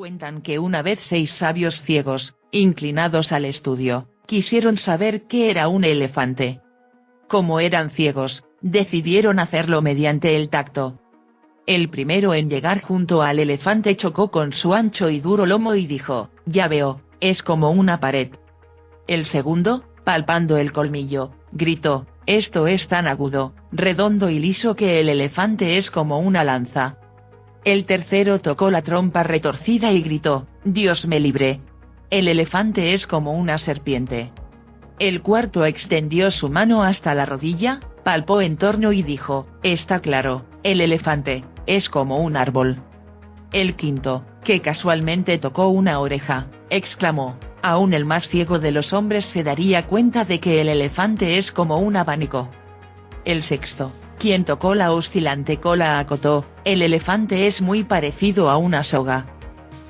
Cuentan que una vez 6 sabios ciegos, inclinados al estudio, quisieron saber qué era un elefante. Como eran ciegos, decidieron hacerlo mediante el tacto. El primero en llegar junto al elefante chocó con su ancho y duro lomo y dijo, «Ya veo, es como una pared». El segundo, palpando el colmillo, gritó, «Esto es tan agudo, redondo y liso que el elefante es como una lanza». El tercero tocó la trompa retorcida y gritó, «Dios me libre. El elefante es como una serpiente». El cuarto extendió su mano hasta la rodilla, palpó en torno y dijo, «Está claro, el elefante, es como un árbol». El quinto, que casualmente tocó una oreja, exclamó, «Aún el más ciego de los hombres se daría cuenta de que el elefante es como un abanico». El sexto, quien tocó la oscilante cola, acotó, «El elefante es muy parecido a una soga».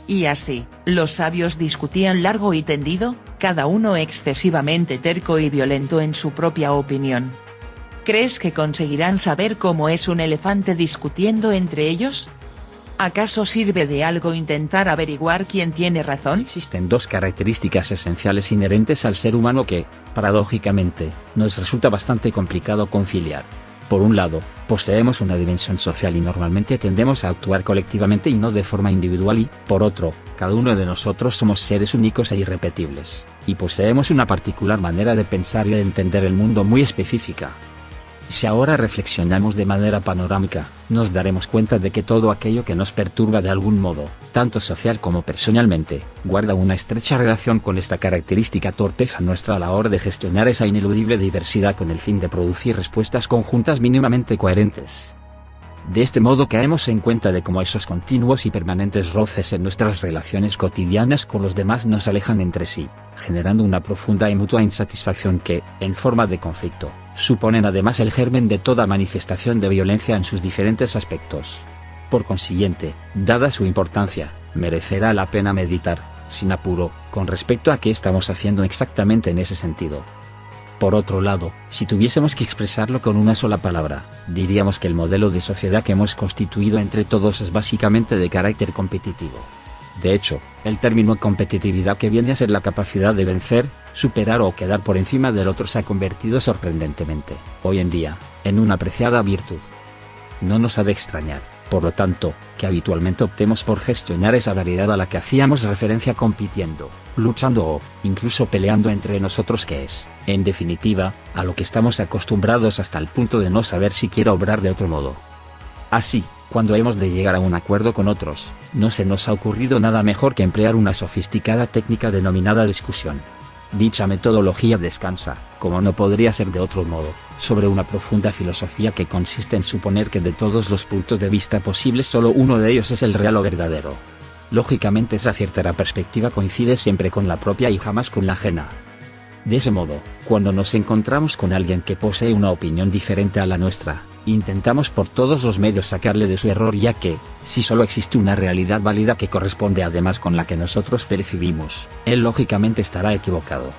Y así, los sabios discutían largo y tendido, cada uno excesivamente terco y violento en su propia opinión. ¿Crees que conseguirán saber cómo es un elefante discutiendo entre ellos? ¿Acaso sirve de algo intentar averiguar quién tiene razón? Existen dos características esenciales inherentes al ser humano que, paradójicamente, nos resulta bastante complicado conciliar. Por un lado, poseemos una dimensión social y normalmente tendemos a actuar colectivamente y no de forma individual y, por otro, cada uno de nosotros somos seres únicos e irrepetibles, y poseemos una particular manera de pensar y de entender el mundo muy específica. Si ahora reflexionamos de manera panorámica, nos daremos cuenta de que todo aquello que nos perturba de algún modo, tanto social como personalmente, guarda una estrecha relación con esta característica torpeza nuestra a la hora de gestionar esa ineludible diversidad con el fin de producir respuestas conjuntas mínimamente coherentes. De este modo caemos en cuenta de cómo esos continuos y permanentes roces en nuestras relaciones cotidianas con los demás nos alejan entre sí, generando una profunda y mutua insatisfacción que, en forma de conflicto, suponen además el germen de toda manifestación de violencia en sus diferentes aspectos. Por consiguiente, dada su importancia, merecerá la pena meditar, sin apuro, con respecto a qué estamos haciendo exactamente en ese sentido. Por otro lado, si tuviésemos que expresarlo con una sola palabra, diríamos que el modelo de sociedad que hemos constituido entre todos es básicamente de carácter competitivo. De hecho, el término competitividad, que viene a ser la capacidad de vencer, superar o quedar por encima del otro, se ha convertido sorprendentemente, hoy en día, en una apreciada virtud. No nos ha de extrañar, por lo tanto, que habitualmente optemos por gestionar esa variedad a la que hacíamos referencia compitiendo, luchando o, incluso peleando entre nosotros, que es, en definitiva, a lo que estamos acostumbrados hasta el punto de no saber siquiera obrar de otro modo. Así, cuando hemos de llegar a un acuerdo con otros, no se nos ha ocurrido nada mejor que emplear una sofisticada técnica denominada discusión. Dicha metodología descansa, como no podría ser de otro modo, sobre una profunda filosofía que consiste en suponer que de todos los puntos de vista posibles solo uno de ellos es el real o verdadero. Lógicamente esa cierta perspectiva coincide siempre con la propia y jamás con la ajena. De ese modo, cuando nos encontramos con alguien que posee una opinión diferente a la nuestra, intentamos por todos los medios sacarle de su error, ya que, si solo existe una realidad válida que corresponde además con la que nosotros percibimos, él lógicamente estará equivocado.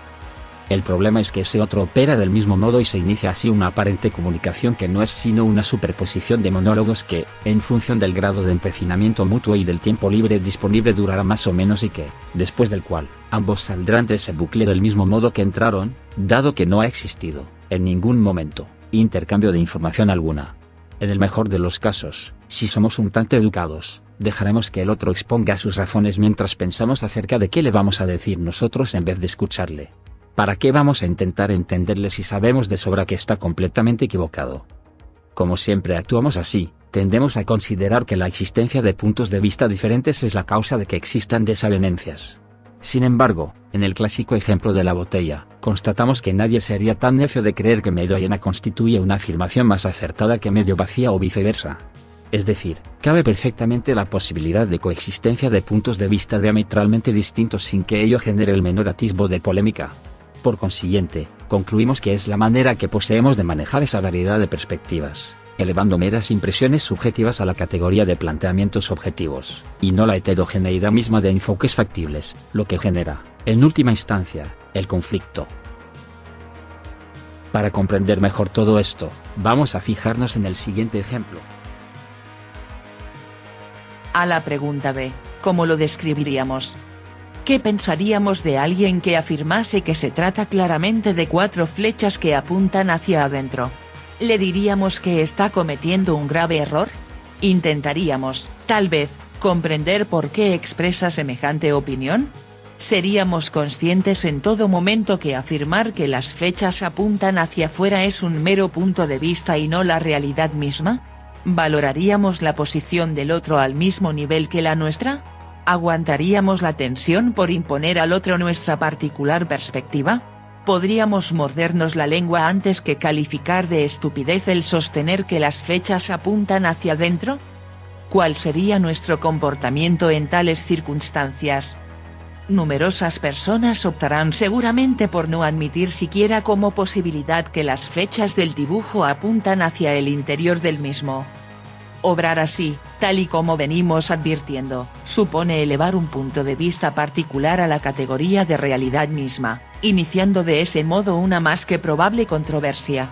El problema es que ese otro opera del mismo modo y se inicia así una aparente comunicación que no es sino una superposición de monólogos que, en función del grado de empecinamiento mutuo y del tiempo libre disponible, durará más o menos y que, después del cual, ambos saldrán de ese bucle del mismo modo que entraron, dado que no ha existido, en ningún momento, intercambio de información alguna. En el mejor de los casos, si somos un tanto educados, dejaremos que el otro exponga sus razones mientras pensamos acerca de qué le vamos a decir nosotros en vez de escucharle. ¿Para qué vamos a intentar entenderle si sabemos de sobra que está completamente equivocado? Como siempre actuamos así, tendemos a considerar que la existencia de puntos de vista diferentes es la causa de que existan desavenencias. Sin embargo, en el clásico ejemplo de la botella, constatamos que nadie sería tan necio de creer que medio llena constituye una afirmación más acertada que medio vacía o viceversa. Es decir, cabe perfectamente la posibilidad de coexistencia de puntos de vista diametralmente distintos sin que ello genere el menor atisbo de polémica. Por consiguiente, concluimos que es la manera que poseemos de manejar esa variedad de perspectivas, elevando meras impresiones subjetivas a la categoría de planteamientos objetivos, y no la heterogeneidad misma de enfoques factibles, lo que genera, en última instancia, el conflicto. Para comprender mejor todo esto, vamos a fijarnos en el siguiente ejemplo. A la pregunta de ¿Cómo lo describiríamos? ¿Qué pensaríamos de alguien que afirmase que se trata claramente de 4 flechas que apuntan hacia adentro? ¿Le diríamos que está cometiendo un grave error? ¿Intentaríamos, tal vez, comprender por qué expresa semejante opinión? ¿Seríamos conscientes en todo momento que afirmar que las flechas apuntan hacia afuera es un mero punto de vista y no la realidad misma? ¿Valoraríamos la posición del otro al mismo nivel que la nuestra? ¿Aguantaríamos la tensión por imponer al otro nuestra particular perspectiva? ¿Podríamos mordernos la lengua antes que calificar de estupidez el sostener que las flechas apuntan hacia adentro? ¿Cuál sería nuestro comportamiento en tales circunstancias? Numerosas personas optarán seguramente por no admitir siquiera como posibilidad que las flechas del dibujo apuntan hacia el interior del mismo. Obrar así, tal y como venimos advirtiendo, supone elevar un punto de vista particular a la categoría de realidad misma, iniciando de ese modo una más que probable controversia.